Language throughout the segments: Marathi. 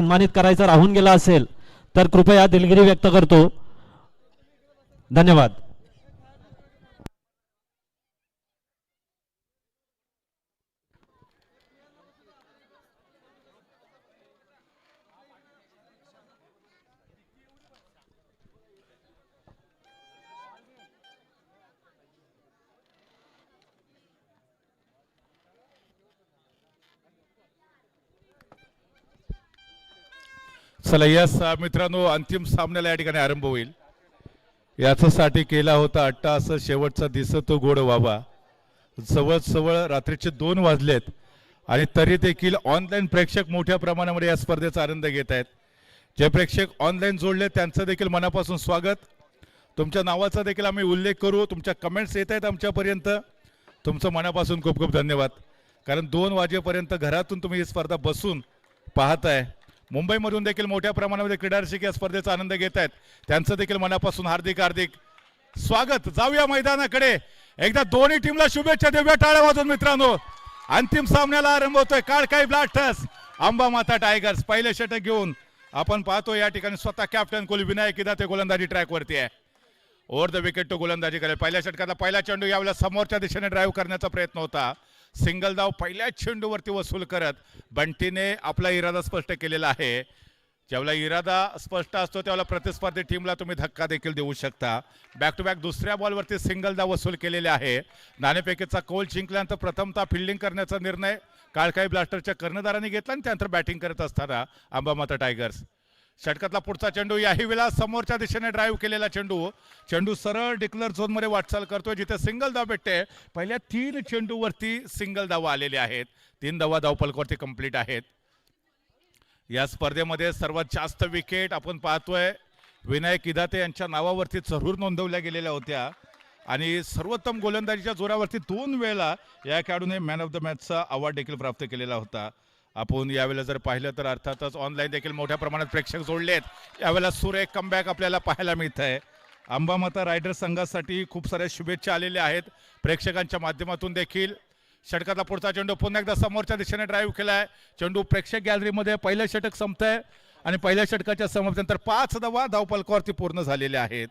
सन्मानित करायचा राहून गेला असेल तर कृपया दिलगिरी व्यक्त करतो. धन्यवाद. चला यस मित्रांनो, अंतिम सामन्याला या ठिकाणी आरंभ होईल. याच्यासाठी केला होता अट्टा असं शेवटचा दिसतो गोड व्हावा. जवळ रात्रीचे 2 वाजलेत आणि तरी देखील ऑनलाईन प्रेक्षक मोठ्या प्रमाणामध्ये या स्पर्धेचा आनंद घेत आहेत. जे प्रेक्षक ऑनलाईन जोडले त्यांचं देखील मनापासून स्वागत. तुमच्या नावाचा देखील आम्ही उल्लेख करू. तुमच्या कमेंट्स येत आहेत आमच्यापर्यंत. तुमचं मनापासून खूप खूप धन्यवाद. कारण 2 वाजेपर्यंत घरातून तुम्ही ही स्पर्धा बसून पाहताय. मुंबईमधून देखील मोठ्या प्रमाणामध्ये क्रीडारसिक या स्पर्धेचा आनंद घेत आहेत. त्यांचं देखील मनापासून हार्दिक हार्दिक स्वागत. जाऊया मैदानाकडे. एकदा दोन्ही टीमला शुभेच्छा देऊया टाळ्या वाजवून मित्रांनो. अंतिम सामन्याला आरंभ होतोय. काळकाई ब्लास्टर्स अंबा माता टायगर्स. पहिले षटक घेऊन आपण पाहतो या ठिकाणी स्वतः कॅप्टन कोहली विनायक इदा ते गोलंदाजी ट्रॅक वरती आहे. ओव्हर द विकेट टू गोलंदाजी करेल. पहिल्या षटकातला पहिला चेंडू यावेळेला समोरच्या दिशेने ड्राईव्ह करण्याचा प्रयत्न होता. सिंगल धाव पहिल्याच चेंडूवरती वसूल करत बंटीने आपला इरादा स्पष्ट केलेला आहे. ज्यावेळेला इरादा स्पष्ट असतो त्यावेळेला प्रतिस्पर्धी टीमला तुम्ही धक्का देखील देऊ शकता. बॅक टू बॅक दुसऱ्या बॉलवरती सिंगल धाव वसूल केलेले आहे. नाणेफेकीचा कौल जिंकल्यानंतर प्रथमतः फिल्डिंग करण्याचा निर्णय काळकाई ब्लास्टरच्या कर्णधारांनी घेतला आणि त्यानंतर बॅटिंग करत असताना अंबामाता टायगर्स. षटकातला पुढचा चेंडू याही वेळेला समोरच्या दिशेने ड्राईव्ह केलेला चेंडू सरळ डिक्लर झोन मध्ये वाटचाल करतोय जिथे सिंगल धाव भेटते. पहिल्या 3 चेंडूवरती सिंगल धावा आलेल्या आहेत. 3 धावा धावफलकावरती कंप्लीट आहेत. या स्पर्धेमध्ये सर्वात जास्त विकेट आपण पाहतोय विनायक इदाते यांच्या नावावरती जरूर नोंदवल्या गेलेल्या होत्या आणि सर्वोत्तम गोलंदाजीच्या जोरावरती 2 वेळा या खेळाडूने मॅन ऑफ द मॅचचा अवॉर्ड देखील प्राप्त केलेला होता. आपण यावेळेला जर पाहिलं तर अर्थातच ऑनलाईन देखील मोठ्या प्रमाणात प्रेक्षक जोडलेत. यावेळेला सुरेख कमबॅक आपल्याला पाहायला मिळत आहे. अंबामाता रायडर्स संघासाठी खूप साऱ्या शुभेच्छा आलेल्या आहेत प्रेक्षकांच्या माध्यमातून देखील. षटकातला पुढचा चेंडू पुन्हा एकदा समोरच्या दिशेने ड्राईव्ह केलाय. चेंडू प्रेक्षक गॅलरीमध्ये पहिलं षटक संपतंय आणि पहिल्या षटकाच्या समाप्तीनंतर 5 धावा धावफलकावरती पूर्ण झालेल्या आहेत.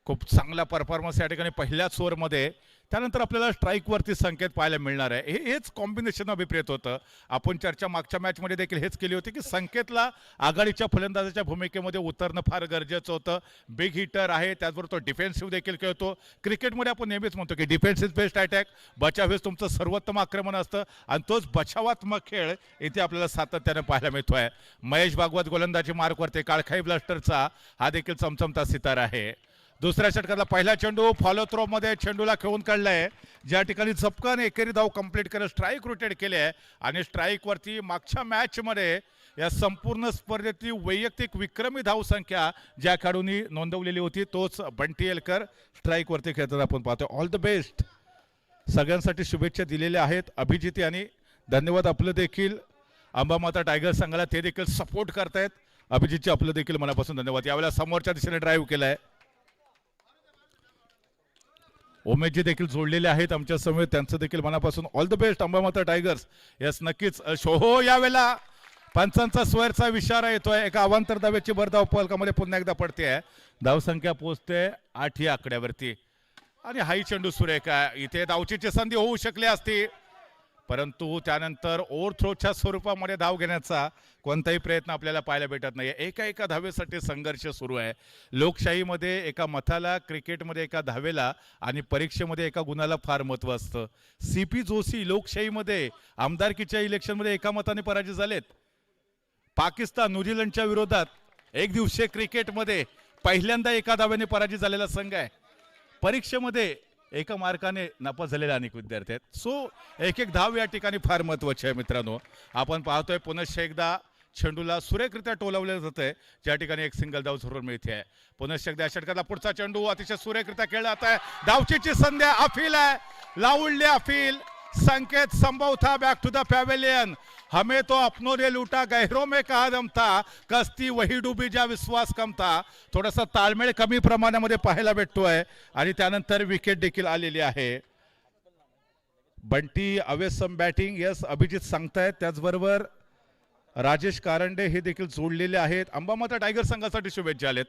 खूप चांगला परफॉर्मन्स या ठिकाणी पहिल्याच ओव्हरमध्ये. त्यानंतर आपल्याला स्ट्राईकवरती संकेत पाहायला मिळणार आहे. हेच कॉम्बिनेशन अभिप्रेत होतं. आपण चर्चा मागच्या मॅचमध्ये देखील हेच केली होती की संकेतला आघाडीच्या फलंदाजाच्या भूमिकेमध्ये उतरणं फार गरजेचं होतं. बिग हिटर आहे, त्याचबरोबर तो डिफेन्सिव्ह देखील खेळतो. क्रिकेटमध्ये आपण नेहमीच म्हणतो की डिफेन्स इज बेस्ट अटॅक. बचाव हेच तुमचं सर्वोत्तम आक्रमण असतं आणि तोच बचावात्मक खेळ इथे आपल्याला सातत्यानं पाहायला मिळतोय. महेश भागवत गोलंदाजी मार्कवरती काळखाई ब्लास्टरचा हा देखील चमचमता सितार आहे. दुसऱ्या षटकातला पहिला चेंडू फॉलो थ्रो मध्ये चेंडूला खेळून काढलाय. ज्या ठिकाणी झपकन एकेरी धाव कंप्लीट करत स्ट्राईक रोटेट केले आहे आणि स्ट्राईक वरती मागच्या मॅच मध्ये या संपूर्ण स्पर्धेतली वैयक्तिक विक्रमी धाव संख्या ज्या खेळाडूंनी नोंदवलेली होती तोच बंटी एलकर स्ट्राईक वरती खेळताना आपण पाहतो. All the best. सगळ्यांसाठी शुभेच्छा दिलेल्या आहेत. अभिजित यांनी धन्यवाद. आपलं देखील अंबामाता टायगर्स संघाला ते देखील सपोर्ट करतायत. अभिजितचे आपलं देखील मनापासून धन्यवाद. यावेळेला समोरच्या दिशेने ड्राईव्ह केलाय. उमेशजी देखील जोडलेले आहेत आमच्या समोर. त्यांचं देखील मनापासून all the best Ambamata tigers. Yes नक्कीच. शोहो यावेळेला पंचांचा स्वेरचा इशारा येतोय. एका अवांतर धावेची भर धाव फलकामध्ये पुन्हा एकदा पडते आहे. धावसंख्या पोहोचते 8 या आकड्यावरती आणि हाई चेंडू सुरेख आहे. इथे धावचीची संधी होऊ शकली असती परंतु त्यानंतर ओव्हर थ्रोच्या स्वरूपामध्ये धाव घेण्याचा कोणताही प्रयत्न आपल्याला पाहायला भेटत नाही. एका धावेसाठी संघर्ष सुरू आहे. लोकशाहीमध्ये एका मताला, क्रिकेटमध्ये एका धावेला आणि परीक्षेमध्ये एका गुणाला फार महत्त्व असतं. CP जोशी लोकशाहीमध्ये आमदारकीच्या इलेक्शनमध्ये एका मताने पराजित झालेत. पाकिस्तान न्यूझीलंडच्या विरोधात एक दिवसीय क्रिकेटमध्ये पहिल्यांदा एका धावेने पराजित झालेला संघ आहे. परीक्षेमध्ये एका मार्काने नापास झालेले अनेक विद्यार्थी आहेत. सो एक धाव या ठिकाणी फार महत्वाची आहे मित्रांनो. आपण पाहतोय पुनश्च एकदा चेंडूला सुरेखरित्या टोलवले जाते ज्या ठिकाणी एक सिंगल धाव जरूर मिळते. पुनश्च एकदा षटकातला पुढचा चेंडू अतिशय सुरेखरित्या खेळला जात आहे. धावचीची संधी अफील आहे. लावूडले अफील. संकेत संभव था बैक टू द पैवेलियन. हमें तो अपनों ने लूटा गहरों में कहा दम था कस्ती वही डूबी जा विश्वास कम था. थोडासा ताळमेळ कमी प्रमाणामध्ये पाहायला भेटतोय आणि त्यानंतर विकेट देखील आलेली आहे. Bunty awesome batting. Yes Abhijit सांगतायत. त्याचबरोबर राजेश कारंडे हे देखील जोडलेले आहेत. अंबामाता टायगर संघासाठी शुभेच्छा आलेत.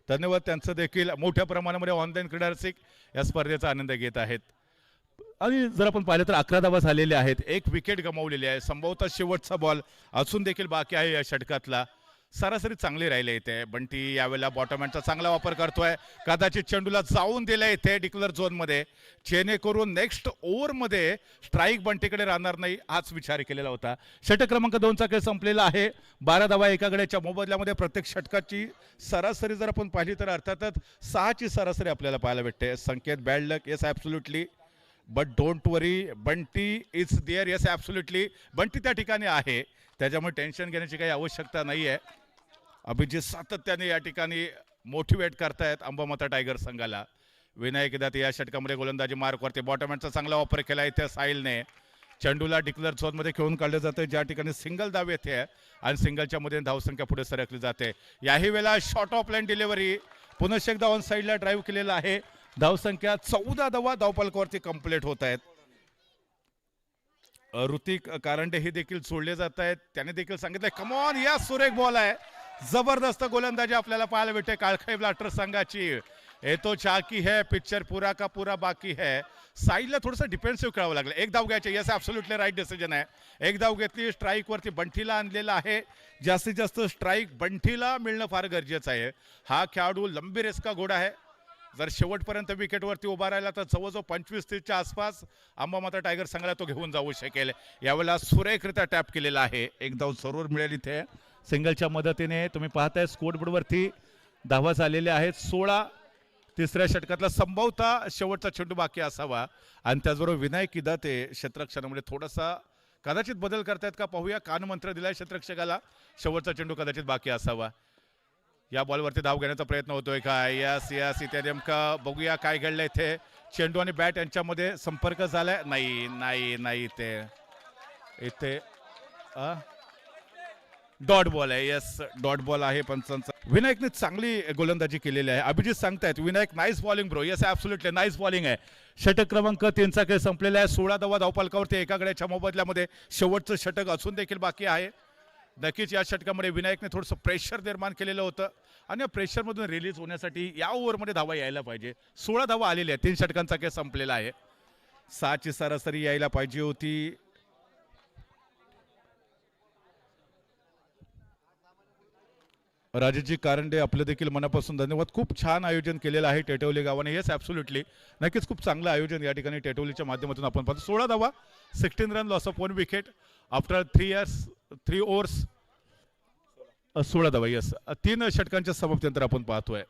धन्यवाद. त्यांचं देखील मोठ्या प्रमाणामध्ये ऑनलाईन क्रीडा रसिक या स्पर्धेचा आनंद घेत आहेत. आणि जर आपण पाहिलं तर 11 धावा झालेल्या आहेत. एक विकेट गमावलेली आहे. संभवतः शेवटचा बॉल अजून देखील बाकी आहे या षटकातला. सरासरी चांगली राहिले इथे. बंटी यावेळेला बॉटमहँडचा चांगला वापर करतोय. कदाचित चेंडूला जाऊन दिलं इथे डिक्लेअर झोनमध्ये, जेणेकरून नेक्स्ट ओव्हरमध्ये स्ट्राईक बंटीकडे राहणार नाही हाच विचार केलेला होता. षटक क्रमांक 2चा खेळ संपलेला आहे. 12 धावा एका गड्याच्या मोबदल्यामध्ये. प्रत्येक षटकाची सरासरी जर आपण पाहिली तर अर्थातच 6ची सरासरी आपल्याला पाहायला भेटते. Sanket bad luck, yes absolutely, but don't worry, Bunty is there, yes absolutely. Bunty त्या ठिकाणी आहे, त्याच्यामुळे टेन्शन घेण्याची काही आवश्यकता नाही आहे. अभिजित सातत्याने या ठिकाणी मोटिवेट करतायत अंबामाता टायगर संघाला. विनायक दाते या षटकामध्ये गोलंदाजी मार्कवरती. बॉटमहँडचा चांगला वापर केला इथे साहिलने. चेंडूला डिक्लेअर झोनमध्ये खेळून काढलं जातं, ज्या ठिकाणी सिंगल धाव येते आणि सिंगलच्या मध्ये धावसंख्या पुढे सरकली जाते. याही वेळेला शॉर्ट ऑफ लाईन डिलिव्हरी, पुनश्च एकदा ऑन साईडला ड्राईव्ह केलेला आहे. धावसंख्या 14 धावा धावफलकावरती कंप्लीट होत आहेत. ऋतिक कारंडे हे देखील सोडले जात आहेत. त्याने देखील सांगितलंय कमॉन, या सुरेख बॉल आहे. जबरदस्त गोलंदाजी आपल्याला पाहायला भेटते काळखाई ब्लास्टर संघाची. येतो चाकी है, पिक्चर पुरा का पुरा बाकी है. साईडला थोडंसं डिफेन्सिव्ह खेळावं लागलं. एक धाव घ्यायचे, येस ॲब्सोल्युटली राईट डिसिजन आहे. एक धाव घेतली. स्ट्राईक वरती बंटीला आणलेला आहे. जास्तीत जास्त स्ट्राईक बंटीला मिळणं फार गरजेचं आहे. हा खेळाडू लंबी रेस का घोडा आहे. जर शेवटपर्यंत विकेटवरती उभा राहिला तर जवळजवळ 25-30च्या आसपास अंबामाता टायगर संघाला तो घेऊन जाऊ शकेल. यावेळेला सुरेखरित्या टॅप केलेला आहे. एक धाव जरूर मिळेल इथे सिंगलच्या मदतीने. तुम्ही पाहताय स्कोरबोर्डवरती धावा झालेल्या आहेत 16. तिसऱ्या षटकातला संभवतः शेवटचा चेंडू बाकी असावा. आणि त्याचबरोबर विनायक किदाते क्षेत्ररक्षणामध्ये थोडासा कदाचित बदल करतायत का पाहूया. कानमंत्र दिलाय क्षेत्ररक्षकाला, शेवटचा चेंडू कदाचित बाकी असावा. या बॉलवरती धाव घेण्याचा प्रयत्न होतोय का. यस यस, इथे नेमकं बघूया काय घडलंय इथे. चेंडू आणि बॅट यांच्यामध्ये संपर्क झालाय. नाही नाही नाही, इथे डॉट बॉल आहे. येस, डॉट बॉल आहे पंचांचा. विनायकने चांगली गोलंदाजी केलेली आहे. अभिजित सांगतायत Vinayak nice bowling bro. Yes absolutely nice bowling आहे. षटक क्रमांक 3चा खेळ संपलेला आहे. 16 धावा धावफलकावरती एका गड्याच्या मोबदल्यामध्ये. शेवटचं षटक अजून देखील बाकी आहे. नक्कीच या षटकामध्ये विनायकने थोडंसं प्रेशर निर्माण केलेलं होतं आणि या प्रेशरमधून रिलीज होण्यासाठी या ओव्हरमध्ये धावा यायला पाहिजे. 16 धावा आलेल्या आहेत. 3 षटकांचा खेळ संपलेला आहे. 6ची सरासरी यायला पाहिजे होती. राजेशजी कारंडे आपलं देखील मनापासून धन्यवाद. खूप छान आयोजन केलेलं आहे टेटवली गावाने. येस ॲब्सोल्युटली, नक्कीच खूप चांगलं आयोजन या ठिकाणी टेटवलीच्या माध्यमातून आपण पाहतो. 16 धावा, 16 run, loss of 1 wicket after 3 overs. 16 धावा. येस, 3 षटकांच्या समाप्तीनंतर आपण पाहतोय.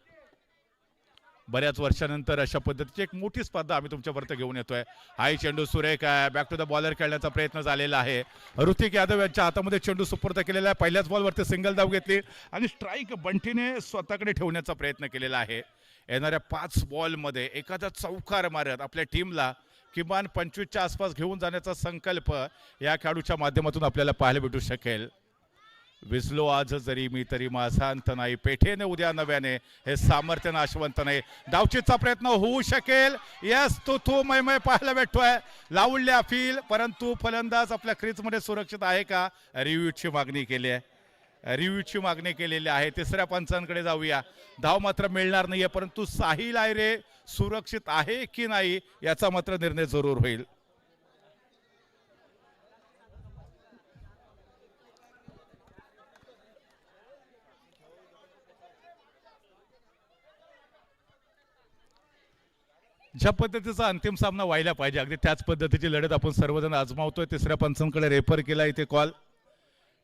बऱ्याच वर्षानंतर अशा पद्धतीची एक मोठी स्पर्धा आम्ही तुमच्यापर्यंत घेऊन येतोय. हाय चेंडू सुरेख आहे. बॅक टू द बॉलर खेळण्याचा प्रयत्न झालेला आहे. ऋतिक यादव यांच्या हातामध्ये चेंडू सुपूर्द केलेला आहे. पहिल्याच बॉलवरती सिंगल धाव घेतली आणि स्ट्राईक बंटीने स्वतःकडे ठेवण्याचा प्रयत्न केलेला आहे. येणाऱ्या 5 बॉलमध्ये एखादा चौकार मारत आपल्या टीमला किमान 25च्या आसपास घेऊन जाण्याचा संकल्प या खेळाडूच्या माध्यमातून आपल्याला पाहायला भेटू शकेल. विसलो आज जरी मी तरी माझा अंत नाही, पेठेने उद्या नव्याने, हे सामर्थ्य नाशवंत नाही. डावचीचा प्रयत्न होऊ शकेल. यस, तो मय पाहायला भेटतोय. लावल्या फील, परंतु फलंदाज आपल्या क्रीजमध्ये सुरक्षित आहे का. रिव्ह्यूची मागणी केली आहे. रिव्ह्यूची मागणी केलेली आहे. तिसऱ्या पंचांकडे जाऊया. धाव मात्र मिळणार नाहीये, परंतु साहिल आयरे सुरक्षित आहे की नाही याचा मात्र निर्णय जरूर होईल. ज्या पद्धतीचा अंतिम सामना व्हायला पाहिजे अगदी त्याच पद्धतीची लढत आपण सर्वजण आजमावतोय. तिसऱ्या पंचांकडे रेफर केला इथे कॉल.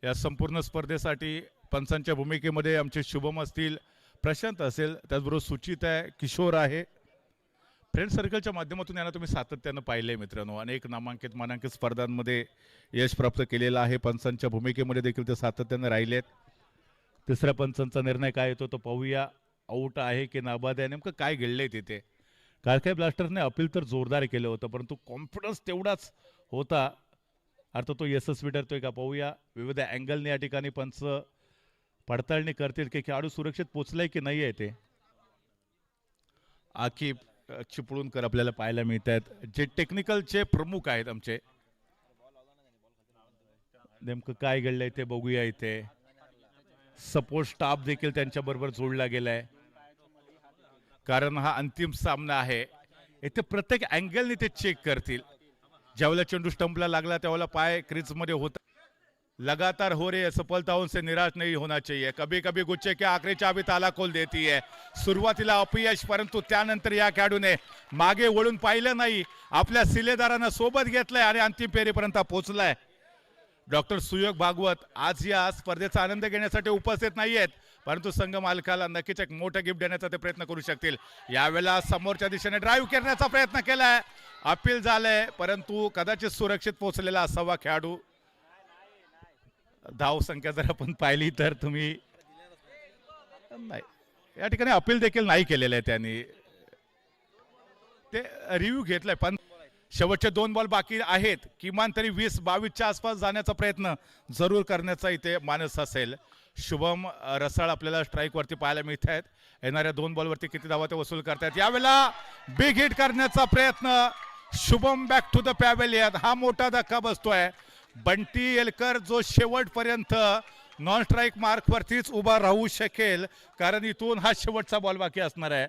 या संपूर्ण स्पर्धेसाठी पंचांच्या भूमिकेमध्ये आमचे शुभम असतील, प्रशांत असेल, त्याचबरोबर सुचित आहे, किशोर आहे. फ्रेंड सर्कलच्या माध्यमातून यांना तुम्ही सातत्यानं पाहिलंय मित्रांनो. अनेक नामांकित मानांकित स्पर्धांमध्ये यश प्राप्त केलेलं आहे. पंचांच्या भूमिकेमध्ये देखील ते सातत्यानं राहिलेत. तिसऱ्या पंचांचा निर्णय काय येतो तो पाहूया. आऊट आहे की नाबाद आहे, नेमकं काय घडलंय तिथे. काळखाई ब्लास्टर्सने अपील तर जोरदार केलं होतं, परंतु कॉन्फिडन्स तेवढाच होता. अर्थात तो यशस्वी ठरतोय का पाहूया. विविध अँगलने या ठिकाणी पंच पडताळणी करतील की खेळाडू सुरक्षित पोचलाय की नाही आहे ते. आकिब चिपळूणकर आपल्याला पाहायला मिळत आहेत, जे टेक्निकलचे प्रमुख आहेत आमचे. नेमकं काय घडलंय ते बघूया. इथे सपोर्ट स्टाफ देखील त्यांच्याबरोबर जोडला गेलाय, कारण हा अंतिम सामना आहे. इथे प्रत्येक अँगलने ते चेक करतील. ज्यावेळेला चेंडू स्टंपला लागला त्यावेळेला पाय क्रीजमध्ये होता. लगातार हो रही है, सफलताओं से निराश नहीं होना चाहिए. कभी कभी गुच्छे की आखरी चाबी ताला खोल देती है. सुरुवातीला अपयश, परंतु त्यानंतर या खेळाडूने मागे वळून पाहिलं नाही, आपल्या सिलेदारांना सोबत घेतलंय आणि अंतिम फेरीपर्यंत पोहोचलाय. डॉक्टर सुयोग भागवत आज या स्पर्धेचा आनंद घेण्यासाठी उपस्थित नाहीयेत, परंतु संघ मालकाला नक्कीच एक मोठं गिफ्ट देण्याचा ते प्रयत्न करू शकतील. यावेळेला समोरच्या दिशेने ड्राईव्ह करण्याचा प्रयत्न केलाय, अपील झालंय, परंतु कदाचित सुरक्षित पोहोचलेला असावा खेळाडू. धाव संख्या जर आपण पाहिली तर तुम्ही नाही, या ठिकाणी अपील देखील नाही केलेलं आहे त्यांनी, ते रिव्ह्यू घेतलाय. पण शेवटचे 2 बॉल बाकी आहेत, किमान तरी 20-22च्या आसपास जाण्याचा प्रयत्न जरूर करण्याचा इथे मानस असेल. शुभम रसाळ आपल्याला स्ट्राईक वरती पाहायला मिळत आहेत. येणाऱ्या 2 बॉलवरती किती धावा ते वसूल करतायत. यावेळेला बिग हिट करण्याचा प्रयत्न, Shubham back to the pavilion. हा मोठा धक्का बसतोय. बंटी येलकर जो शेवटपर्यंत नॉन स्ट्राईक मार्क वरतीच उभा राहू शकेल, कारण इथून हा शेवटचा बॉल बाकी असणार आहे.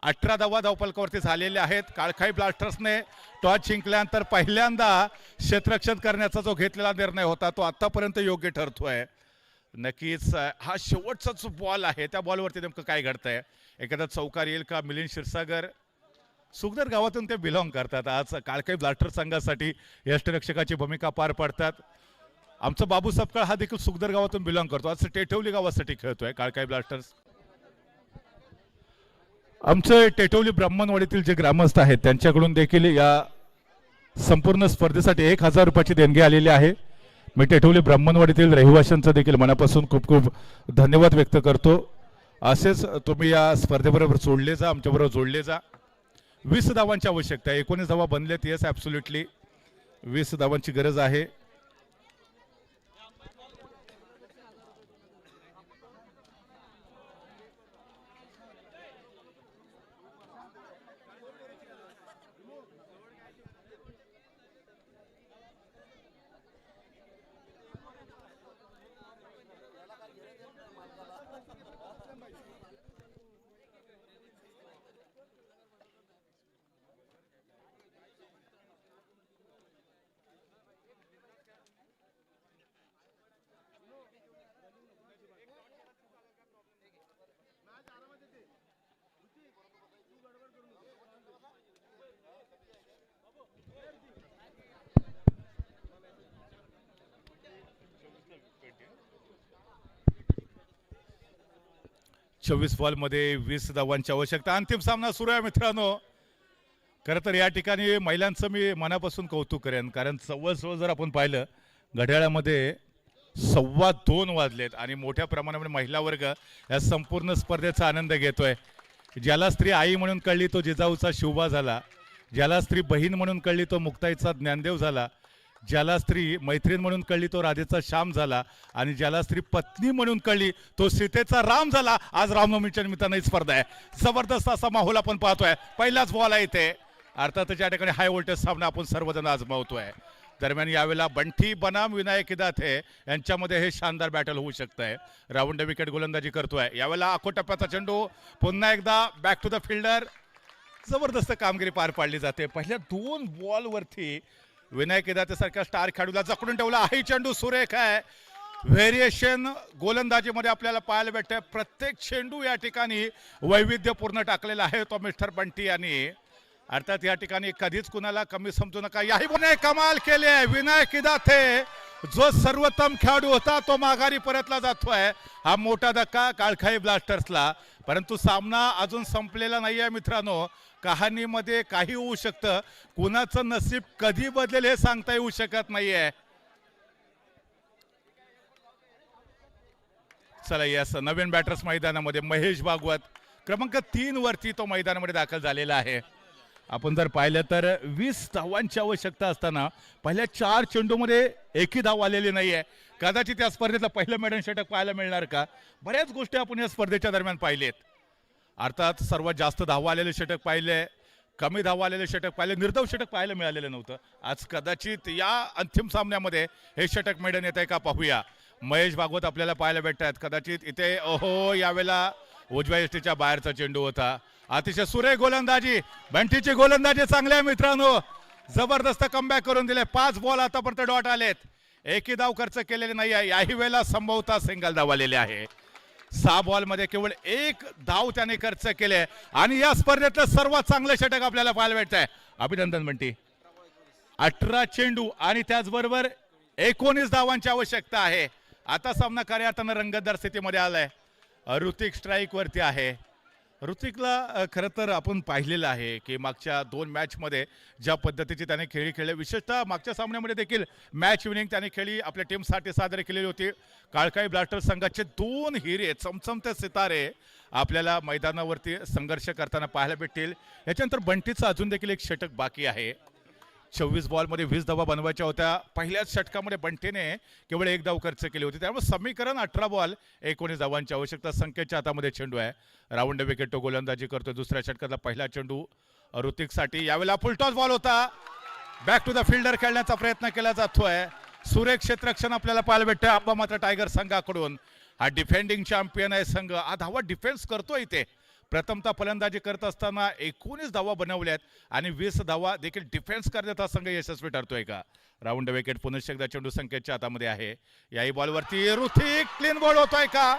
18 धावा धावफलकावरती झालेले आहेत. काळखाई ब्लास्टर्सने टॉस जिंकल्यानंतर पहिल्यांदा क्षेत्ररक्षण करण्याचा जो घेतलेला निर्णय होता तो आतापर्यंत योग्य ठरतोय. नक्कीच हा शेवटचा जो बॉल आहे त्या बॉलवरती नेमकं काय घडतंय, एखादा चौकार येईल का? मिलिंद क्षीरसागर सुखदर गावातून ते बिलॉंग करतात. आज काळखाई ब्लास्टर संघासाठी यष्टरक्षकाची भूमिका पार पाडतात. आमचा बाबू सपकाळ हा देखील सुखदर गावातून बिलॉंग करतो. आज टेटवली गावासाठी खेळतोय काळखाई ब्लास्टर्स. आमचे टेटवली ब्राह्मणवाडीतील जे ग्रामस्थ आहेत त्यांच्याकडून देखील या संपूर्ण स्पर्धेसाठी 1000 रुपयाची देणगी आलेली आहे. मी टेटवली ब्राह्मणवाडीतील रहिवाशांचं देखील मनापासून खूप खूप धन्यवाद व्यक्त करतो. असेच तुम्ही या स्पर्धेबरोबर जोडले जा, आमच्याबरोबर जोडले जा. 20 धावांची आवश्यकता आहे. 19 धावा बनलेत. येस, ॲब्सोल्युटली 20 धावांची गरज आहे. चोवीस बॉल मध्ये 20 धावांची आवश्यकता. अंतिम सामना सुरू आहे मित्रांनो. खरं तर या ठिकाणी महिलांचं मी मनापासून कौतुक करेन, कारण जवळ जर आपण पाहिलं घड्याळामध्ये 2:15 वाजलेत आणि मोठ्या प्रमाणामध्ये महिला वर्ग या संपूर्ण स्पर्धेचा आनंद घेतोय. ज्याला स्त्री आई म्हणून कळली तो जिजाऊचा शिवबा झाला, ज्याला स्त्री बहीण म्हणून कळली तो मुक्ताईचा ज्ञानदेव झाला, ज्याला स्त्री मैत्रीण म्हणून कळली तो राधेचा श्याम झाला, आणि ज्याला स्त्री पत्नी म्हणून कळली तो सीतेचा राम झाला. आज रामनवमीच्या निमित्तानं ही स्पर्धा आहे. जबरदस्त असा माहोल आपण पाहतोय. पहिलाच बॉल आहे इथे. अर्थातच या ठिकाणी हाय व्होल्टेज सामना आपण सर्वजण आजमावतोय. दरम्यान यावेळेला बंटी बनाम विनायक इदाथे यांच्यामध्ये हे शानदार बॅटल होऊ शकतंय. राऊंड विकेट गोलंदाजी करतोय. यावेळेला आखोटप्प्याचा चेंडू पुन्हा एकदा बॅक टू द फिल्डर. जबरदस्त कामगिरी पार पाडली जाते. पहिल्या 2 बॉलवरती विनायक इदाते सारख्या स्टार खेळाडूला जखडून ठेवला. हाही चेंडू सुरेख आहे. व्हेरिएशन गोलंदाजीमध्ये आपल्याला पाहायला भेटतंय. प्रत्येक चेंडू या ठिकाणी वैविध्यपूर्ण टाकलेला आहे तो मिस्टर बंटी यांनी. अर्थात या ठिकाणी कधीच कुणाला कमी समजू नका. याही पुन्हा कमाल केले आहे विनायक इदाथे. जो सर्वोत्तम खेळाडू होता तो माघारी परतला जातोय. हा मोठा धक्का काळखाई ब्लास्टर्सला. परंतु सामना अजून संपलेला नाही आहे मित्रांनो. कहाणीमध्ये काही होऊ शकतं. कुणाचं नसीब कधी बदलेल हे सांगता येऊ शकत नाहीये. चला यस, नवीन बॅटर्स मैदानामध्ये महेश भागवत क्रमांक 3 वरती तो मैदानामध्ये दाखल झालेला आहे. आपण जर पाहिलं तर 20 धावांची आवश्यकता असताना पहिल्या 4 चेंडूमध्ये एकही धाव आलेली नाहीये. कदाचित या स्पर्धेतलं पहिलं मेडन षटक पाहायला मिळणार का? बऱ्याच गोष्टी आपण या स्पर्धेच्या दरम्यान पाहिलेत. अर्थात सर्वात जास्त धावा आलेले षटक पाहिले कमी धावा आलेले षटक पाहिले, निर्धाव षटक पाहायला मिळालेलं नव्हतं. आज कदाचित या अंतिम सामन्यामध्ये हे षटक मैदान येत आहे का पाहूया. महेश भागवत आपल्याला पाहायला भेटत आहेत. कदाचित इथे ओहो यावेळेला उजव्या यष्टीच्या बाहेरचा चेंडू होता. अतिशय सुरेख गोलंदाजी, बंटीची गोलंदाजी चांगली आहे मित्रांनो. जबरदस्त कमबॅक करून दिले. 5 बॉल आतापर्यंत डॉट आलेत, एकही धाव खर्च केलेले नाही आहे. याही वेळेला संभवता सिंगल धाव आलेले आहे. 6 बॉलमध्ये केवळ 1 धाव त्याने खर्च केले आणि या स्पर्धेतलं सर्वात चांगलं षटक आपल्याला पाहायला भेटत आहे. अभिनंदन बंटी. 18 चेंडू आणि त्याचबरोबर 19 धावांची आवश्यकता आहे. आता सामना खऱ्या अर्थानं रंगतदार स्थितीमध्ये आलाय. ऋतिक स्ट्राईक वरती आहे. ऋतिकला खरं तर आपण पाहिलेलं आहे की मागच्या 2 मॅचमध्ये ज्या पद्धतीची त्याने खेळी खेळले, विशेषतः मागच्या सामन्यामध्ये देखील मॅच विनिंग त्याने खेळी आपल्या टीमसाठी सादर केलेली होती. काळकाई ब्लास्टर्स संघाचे 2 हिरे चमचमते सितारे आपल्याला मैदानावरती संघर्ष करताना पाहायला भेटतील. याच्यानंतर बंटीचं अजून देखील एक षटक बाकी आहे. 26 बॉलमध्ये 20 धावा बनवायच्या होत्या. पहिल्याच षटकामध्ये बंटीने केवळ 1 धाव खर्च केली होती. त्यामुळे समीकरण 18 बॉल 19 धावांची आवश्यकता. संकेतच्या हातामध्ये चेंडू आहे. राऊंड विकेट तो गोलंदाजी करतोय. दुसऱ्या षटकातला पहिला चेंडू ऋतिकसाठी. यावेळेला फुलटॉस बॉल होता. बॅक टू द फिल्डर खेळण्याचा प्रयत्न केला जातोय. सुरेख क्षेत्ररक्षण आपल्याला पाहायला भेटतंय आंबा मात्र टायगर संघाकडून. हा डिफेंडिंग चॅम्पियन आहे संघ. हा धावा डिफेन्स करतोय इथे. प्रथमतः फलंदाजी करत असताना 19 धावा बनवल्यात आणि 20 धावा देखील डिफेन्स करण्यात हा संघ यशस्वी ठरतोय का. राऊंड विकेट पुन्हा एकदा चेंडू संकेतच्या हातामध्ये आहे. याही बॉलवरती ऋतिक क्लीन बॉल होतोय का.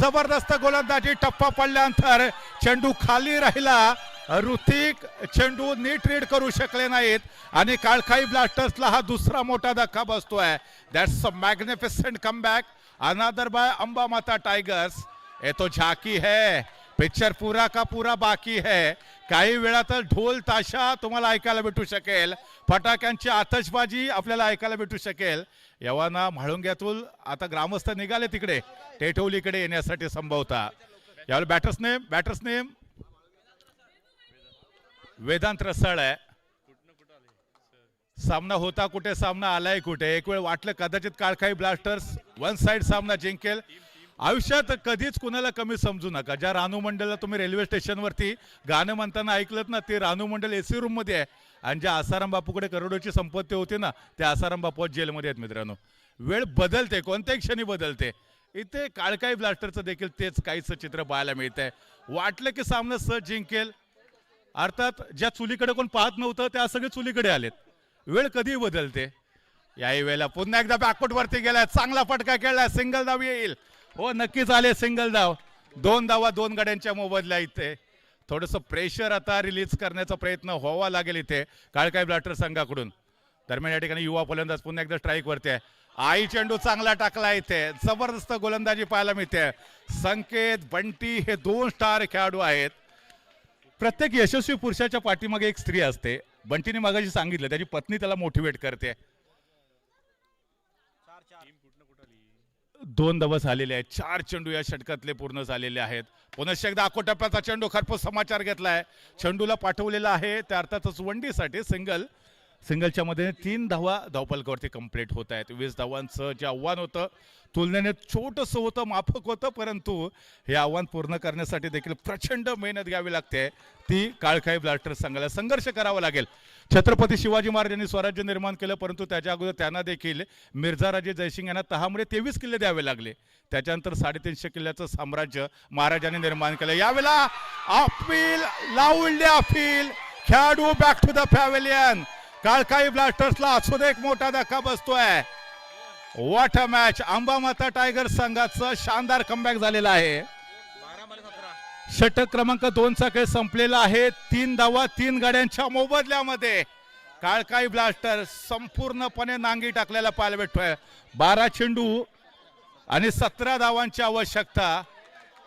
जबरदस्त गोलंदाजी. टप्पा पडल्यानंतर चेंडू खाली राहिला. ऋतिक चेंडू नीट रीड करू शकले नाहीत आणि काळखाई ब्लास्टर्सला हा दुसरा मोठा धक्का बसतोय. That's a magnificent comeback another by Amba माता टाइगर्स. ये तो झाकी है, पिक्चर पूरा का पूरा बाकी है. काही वेळात ढोल ताशा तुम्हाला ऐकायला भेटू शकेल. फटाक्यांची आतषबाजी आपल्याला ऐकायला भेटू शकेल. यवाना म्हाळुंग्यातून आता ग्रामस्थ निघाले तिकडे टेटवलीकडे येण्यासाठी संभवता. यावेळी बॅटर्स नेम वेदांत रसाळ आहे. सामना होता कुठे, सामना आलाय कुठे. एक वेळ वाटलं कदाचित काळखाई ब्लास्टर्स 1 साइड सामना जिंकेल. आयुष्यात कधीच कुणाला कमी समजू नका. ज्या रानू मंडलला तुम्ही रेल्वे स्टेशनवरती गाणं म्हणताना ऐकलत ना, ते रानू मंडल एसी रूम मध्ये आहे. आणि ज्या आसाराम बापूकडे करोडोची संपत्ती होती ना, त्या आसाराम बापू जेलमध्ये आहेत मित्रांनो. वेळ बदलते, कोणत्याही क्षणी बदलते. इथे काळकाई ब्लास्टरचं देखील तेच काहीच चित्र पाहायला मिळतंय. वाटलं की सामना सहज जिंकेल. अर्थात ज्या चुलीकडे कोण पाहत नव्हतं त्या सगळे चुलीकडे आलेत. वेळ कधी बदलते. याही वेळेला पुन्हा एकदा बॅकफूट वरती गेलाय. चांगला फटका खेळलाय. सिंगल धाव येईल. हो नक्कीच आले सिंगल धाव. 2 धावा 2 गड्यांच्या मोबदल्या. इथे थोडंसं प्रेशर आता रिलीज करण्याचा प्रयत्न व्हावा लागेल इथे काळकाई ब्लास्टर संघाकडून. दरम्यान या ठिकाणी युवा फलंदाज पुन्हा एकदा स्ट्राईक वरती आहे. आई चेंडू चांगला टाकला. इथे जबरदस्त गोलंदाजी पाहायला मिळते. संकेत बंटी हे 2 स्टार खेळाडू आहेत. प्रत्येक यशस्वी पुरुषाच्या पाठीमागे एक स्त्री असते. बंटीने मागाशी सांगितलं त्याची पत्नी त्याला मोटिवेट करते. 2 दिवस आलेले आहेत. 4 चेंडू या षटकातले पूर्ण झालेले आहेत. पुन्हा एकदा आकोटप्प्याचा चेंडू खरपूस समाचार घेतलाय. चेंडूला पाठवलेला आहे त्या अर्थातच वनडीसाठी सिंगलच्या मध्ये 3 धावा धावफलकावरती कंप्लीट होत आहेत. 20 धावांचं जे आव्हान होतं तुलनेने छोटंसं होतं, माफक होतं, परंतु हे आव्हान पूर्ण करण्यासाठी देखील प्रचंड मेहनत घ्यावी लागते. ती काळखाई ब्लास्टर्स संघाला संघर्ष करावा लागेल. छत्रपती शिवाजी महाराज यांनी स्वराज्य निर्माण केलं, परंतु त्याच्या अगोदर त्यांना देखील मिर्झाराजे जयसिंग यांना तहामुळे 23 किल्ले द्यावे लागले. त्याच्यानंतर 350 किल्ल्याचं साम्राज्य महाराजांनी निर्माण केलं. यावेळेला अपील लावले. अपील खेळाडू बॅक टू द पॅव्हेलियन. काळखाई ब्लास्टर्सला असू दे एक मोठा धक्का बसतोय. What a match. Amba Mata tigers संघाचं शानदार कमबॅक झालेला आहे. षटक क्रमांक 2 चा खेळ संपलेला आहे. 3 धावा 3 गाड्यांच्या मोबदल्यामध्ये काळखाई ब्लास्टर्स संपूर्णपणे नांगी टाकलेला पाहायला भेटतोय. 12 चेंडू आणि 17 धावांची आवश्यकता.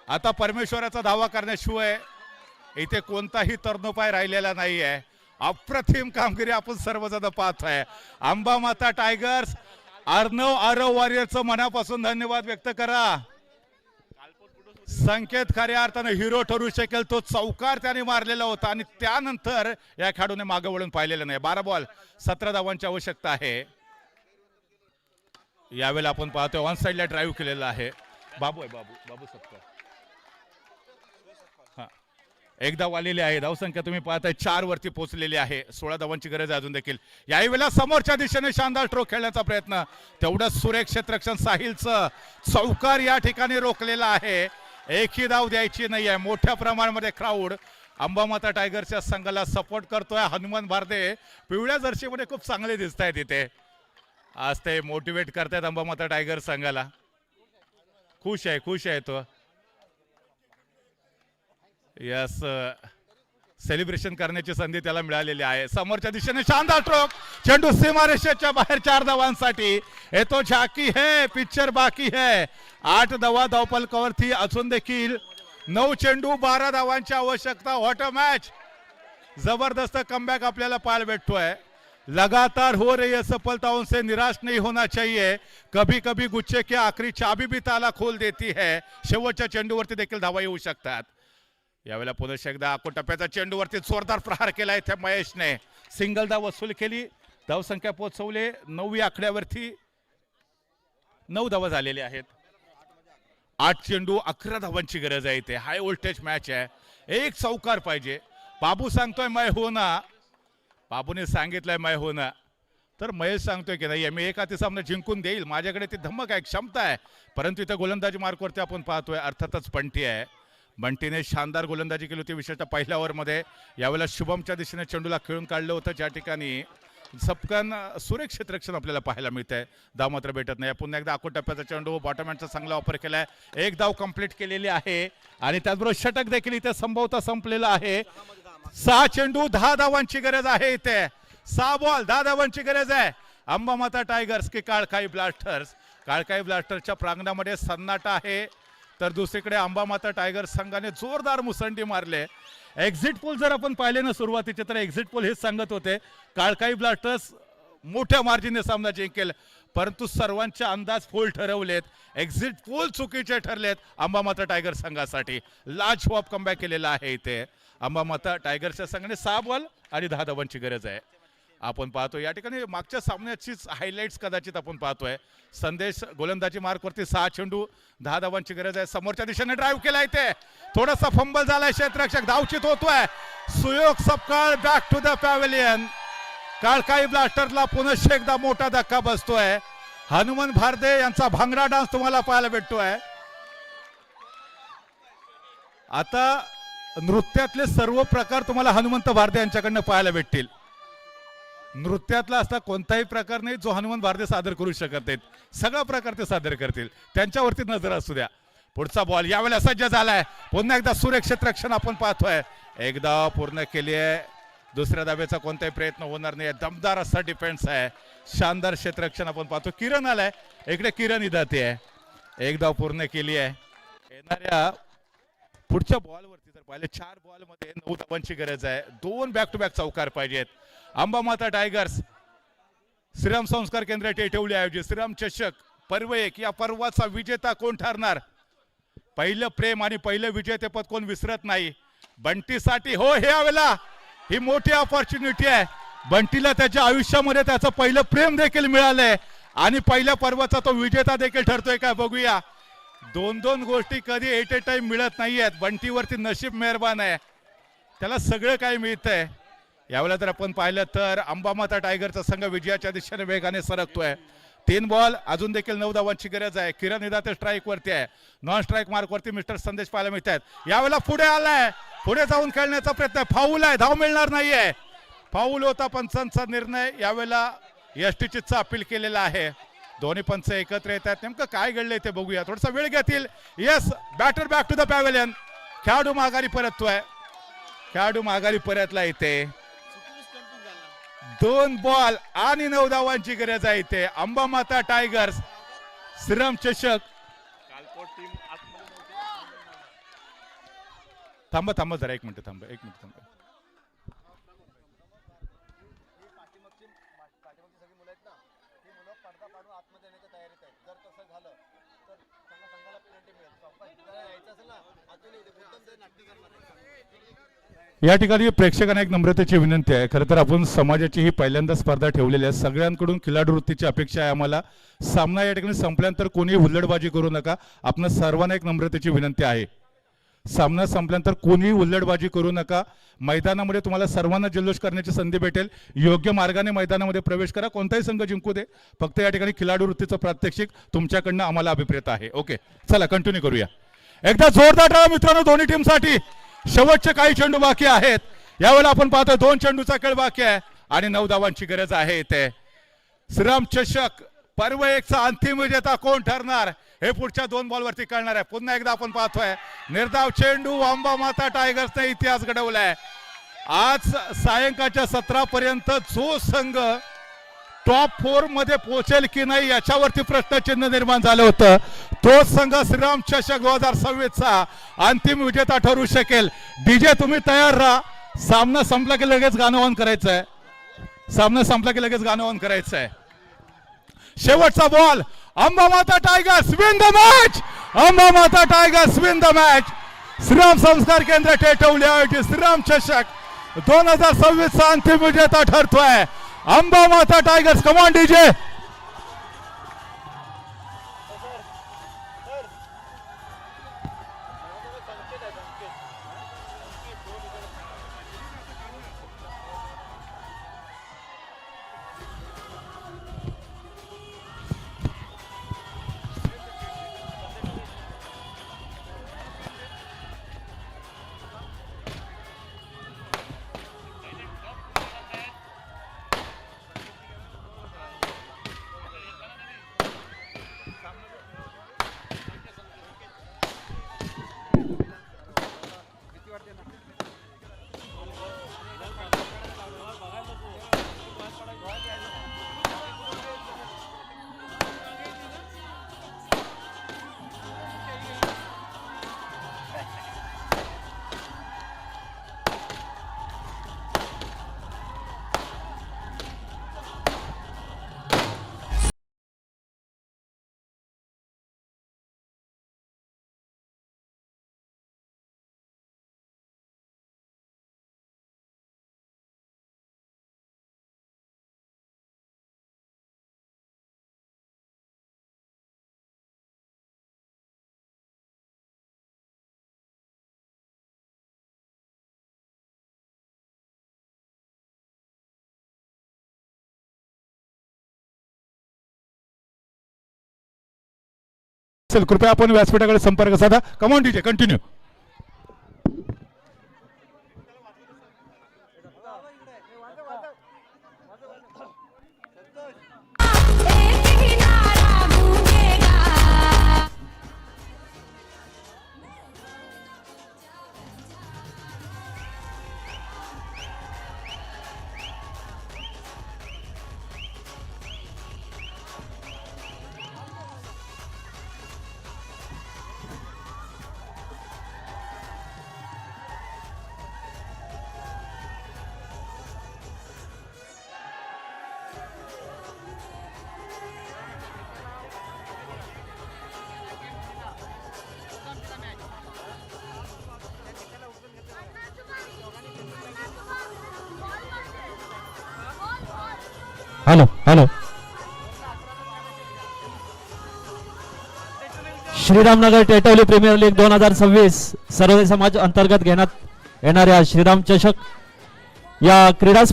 आता परमेश्वराचा धावा करण्याशिवाय इथे कोणताही तरणोपाय राहिलेला नाहीये. अप्रतिम कामगिरी आपण सर्वजण पाहतोय. अंबा माता टायगर्स अर्णव आरव वॉरियरचं मनापासून धन्यवाद व्यक्त करा. संकेत खऱ्या अर्थाने हिरो ठरू शकेल. तो चौकार त्याने मारलेला होता आणि त्यानंतर या खेळाडूने मागे वळून पाहिलेलं नाही. 12 बॉल 17 धावांची आवश्यकता आहे. यावेळेला आपण पाहतोय ऑन साइडला ड्राईव्ह केलेला आहे. बाबू सत्कार. एक धाव आलेली आहे. धावसंख्या तुम्ही पाहताय 4 वरती पोहोचलेली आहे. 16 धावांची गरज आहे अजून देखील. याही वेळेला समोरच्या दिशेने शानदार स्ट्रोक खेळण्याचा प्रयत्न. तेवढं सुरेख क्षेत्ररक्षण साहिलचं चौकार या ठिकाणी रोखलेला आहे. एकही धाव द्यायची नाहीये. मोठ्या प्रमाणामध्ये क्राऊड अंबामाता टायगर्सच्या संघाला सपोर्ट करतोय. हनुमान भारदे पिवळ्या जर्सीमध्ये खूप चांगले दिसत आहेत इथे. आज ते मोटिवेट करतायत अंबामाता टायगर्स संघाला. खुश आहे तो. यस, सेलिब्रेशन करण्याची संधी त्याला मिळालेली आहे. समोरच्या दिशेने शानदार स्ट्रोक. चेंडू सीमारेषेच्या बाहेर 4 धावांसाठी येतो. झाकी है, पिक्चर बाकी है. 8 धावा धावफलकावरती अजून देखील 9 चेंडू 12 धावांची आवश्यकता. What a match. जबरदस्त कमबॅक आपल्याला पाहायला भेटतोय. लगातार हो रही है सफलताओं से निराश नहीं होना चाहिए. कभी कभी गुच्छे की आखरी चाबी भी ताला खोल देती है. शेवटच्या चेंडूवरती देखील धावा येऊ शकतात. यावेळेला पुन्हा एकदा टप्प्याचा चेंडूवरती जोरदार प्रहार केला इथे महेशने. सिंगल धाव वसूल केली. धावसंख्या पोहोचवले 9व्या आकड्यावरती. 9 धावा झालेल्या आहेत. 8 चेंडू 11 धावांची गरज आहे इथे. हाय व्होल्टेज मॅच आहे. एक चौकार पाहिजे. बाबू सांगतोय मैं हो ना. बाबूने सांगितलंय मैं हो ना. तर महेश सांगतोय की नाही मी एक हाती सामना जिंकून देईल. माझ्याकडे ती धमक आहे, क्षमता आहे. परंतु इथे गोलंदाजी मार्कवरती आपण पाहतोय अर्थातच बंटी आहे. बंटीने शानदार गोलंदाजी केली होती विशेषतः पहिल्या ओव्हरमध्ये. यावेळेला शुभमच्या दिशेने चेंडूला खेळून काढलं होतं. ज्या ठिकाणी सपकन सुरेख क्षेत्ररक्षण आपल्याला पाहायला मिळतंय. धाव मात्र भेटत नाही. पुन्हा एकदा टप्प्याचा चेंडू बॉटमहँडचा चांगला वापर केलाय. एक धाव कंप्लीट केलेली आहे आणि त्याचबरोबर षटक देखील इथे संभवता संपलेला आहे. 6 चेंडू 10 धावांची गरज आहे इथे. 6 बॉल 10 धावांची गरज आहे. अंबामाता टायगर्स की काळकाई ब्लास्टर्स. काळकाई ब्लास्टर्सच्या प्रांगणामध्ये सन्नाटा आहे. तर दुसरीकडे अंबामाता टायगर्स संघाने जोरदार मुसंडी मारले. एक्झिट पोल जर आपण पाहिले ना सुरुवातीचे तर एक्झिट पोल हेच सांगत होते काळकाई ब्लास्टर्स मोठ्या मार्जिनने सामना जिंकेल. परंतु सर्वांचे अंदाज फोल ठरवलेत. एक्झिट पोल चुकीचे ठरलेत अंबामाता टायगर्स संघासाठी. लाजवाब कमबॅक केलेला आहे इथे अंबामाता टायगर्सच्या संघाने. 6 बॉल आणि 10 धावांची गरज आहे. आपण पाहतो या ठिकाणी मागच्या सामन्याचीच हायलाइट्स कदाचित आपण पाहतोय. संदेश गोलंदाजी मार्कवरती 6 चेंडू 10 धावांची गरज आहे. समोरच्या दिशेने ड्राईव्ह केला इथे. थोडासा फंबल झालाय. क्षेत्ररक्षक धावचित होतोय. Suyog Sapkal back to the pavilion. काळकाई ब्लास्टर्सला पुन्हा एकदा मोठा धक्का बसतोय. हनुमान भारदे यांचा भांगडा डान्स तुम्हाला पाहायला भेटतोय. आता नृत्यातले सर्व प्रकार तुम्हाला हनुमंत भारदे यांच्याकडनं पाहायला भेटतील. नृत्यातला असा कोणताही प्रकार नाही जो हनुमान भारदे सादर करू शकत नाहीत. सगळा प्रकार ते सादर करतील. त्यांच्यावरती नजर असू द्या. पुढचा बॉल यावेळेला सज्ज झालाय. पुन्हा एकदा सुरेख क्षेत्ररक्षण आपण पाहतोय. एकदा पूर्ण केली आहे. दुसऱ्या धाब्याचा कोणताही प्रयत्न होणार नाही. दमदार असा डिफेन्स आहे. शानदार क्षेत्ररक्षण आपण पाहतो. किरण आलाय इकडे. किरण इदाते आहे. एक धाव पूर्ण केली आहे. येणाऱ्या पुढच्या बॉलवरती जर पाहिले 4 बॉलमध्ये 9 धावांची गरज आहे. 2 बॅक टू बॅक चौकार पाहिजेत. अंबामाता टायगर्स श्रीराम संस्कार केंद्र टेटवली आयोजित श्रीराम चषक पर्व 1 या पर्वाचा विजेता कोण ठरणार. पहिलं प्रेम आणि पहिलं विजेतेपद कोण विसरत नाही. बंटीसाठी हो हे यावेळेला ही मोठी ऑपॉर्च्युनिटी आहे. बंटीला त्याच्या आयुष्यामध्ये त्याचं पहिलं प्रेम देखील मिळालंय आणि पहिल्या पर्वाचा तो विजेता देखील ठरतोय का बघूया. 2 गोष्टी कधी एट ए टाइम मिळत नाहीयेत. बंटीवरती नशीब मेहरबान आहे. त्याला सगळं काही मिळतंय. यावेळेला जर आपण पाहिलं तर अंबामाता टायगरचा संघ विजयाच्या दिशेने वेगाने सरकतोय. 3 बॉल अजून देखील 9 धावांची गरज आहे. किरण इदाते स्ट्राईक वरती आहे. नॉन स्ट्राईक मार्क वरती मिस्टर संदेश पाहायला मिळत आहेत. यावेळेला पुढे आलाय. पुढे जाऊन खेळण्याचा प्रयत्न. फाऊल आहे. धाव मिळणार नाहीये. फाऊल होता. पंचांचा निर्णय यावेळेला एसटीचीचा अपील केलेला आहे. दोन्ही पंच एकत्र येत आहेत. नेमकं काय घडलंय ते बघूया. थोडासा वेळ घेतील. Yes, batter back to the pavilion. खेळाडू माघारी परततोय. खेळाडू माघारी परतला इथे. 2 बॉल आणि 9 धावांची गरज आहे इथे. अंबामाता टायगर्स श्रीराम चषक. थांबा जरा 1 मिनिट थांबा. या ठिकाणी प्रेक्षकांना एक नम्रतेची विनंती आहे. खरं तर आपण समाजाची ही पहिल्यांदा स्पर्धा ठेवलेली आहे. सगळ्यांकडून खिलाडू वृत्तीची अपेक्षा आहे आम्हाला. सामना या ठिकाणी संपल्यानंतर कोणीही हुल्लडबाजी करू नका. आपण सर्वांना एक नम्रतेची विनंती आहे. सामना संपल्यानंतर कोणीही हुल्लडबाजी करू नका. मैदानामध्ये तुम्हाला सर्वांना जल्लोष करण्याची संधी भेटेल. योग्य मार्गाने मैदानामध्ये प्रवेश करा. कोणताही संघ जिंकू दे, फक्त या ठिकाणी खिलाडू वृत्तीचं प्रात्यक्षिक तुमच्याकडनं आम्हाला अभिप्रेत आहे. ओके, चला कंटिन्यू करूया. एकदा जोरदार टाळ्या मित्रांनो दोन्ही टीमसाठी. शेवटचे काही चेंडू बाकी आहेत. यावेळेला आपण पाहतोय 2 चेंडूचा खेळ बाकी आहे आणि 9 धावांची गरज आहे इथे. श्रीराम चषक पर्व 1 चा अंतिम विजेता कोण ठरणार हे पुढच्या 2 बॉलवरती कळणार आहे. पुन्हा एकदा आपण पाहतोय निर्धाव चेंडू. अंबा माता टायगर्सने इतिहास घडवलाय. आज सायंकाळच्या 17 पर्यंत जो संघ टॉप 4 मध्ये पोहोचेल की नाही याच्यावरती प्रश्नचिन्ह निर्माण झालं होतं, तो संघ श्रीराम चषक 2026 चा अंतिम विजेता ठरू शकेल. डीजे तुम्ही तयार राहा. सामना संपला की लगेच गाणं ऑन करायचंय. सामना संपला की लगेच गाणं ऑन करायचंय. शेवटचा ball. Amba Mata tigers win the match. Amba Mata tigers win the match. Shriram Sanskar Kendra टेटवली आयोजित श्रीराम चषक 2026 चा अंतिम विजेता ठरतोय Amba Mata tigers. Come on DJ. कृपया आपण व्यासपीठाकडे संपर्क साधा. Come on DJ continue. Hello hello. Shriramnagar Tetwali premier league 2026 सर्वोदय समाज अंतर्गत घेण्यात येणाऱ्या श्रीराम चषक या क्रीडा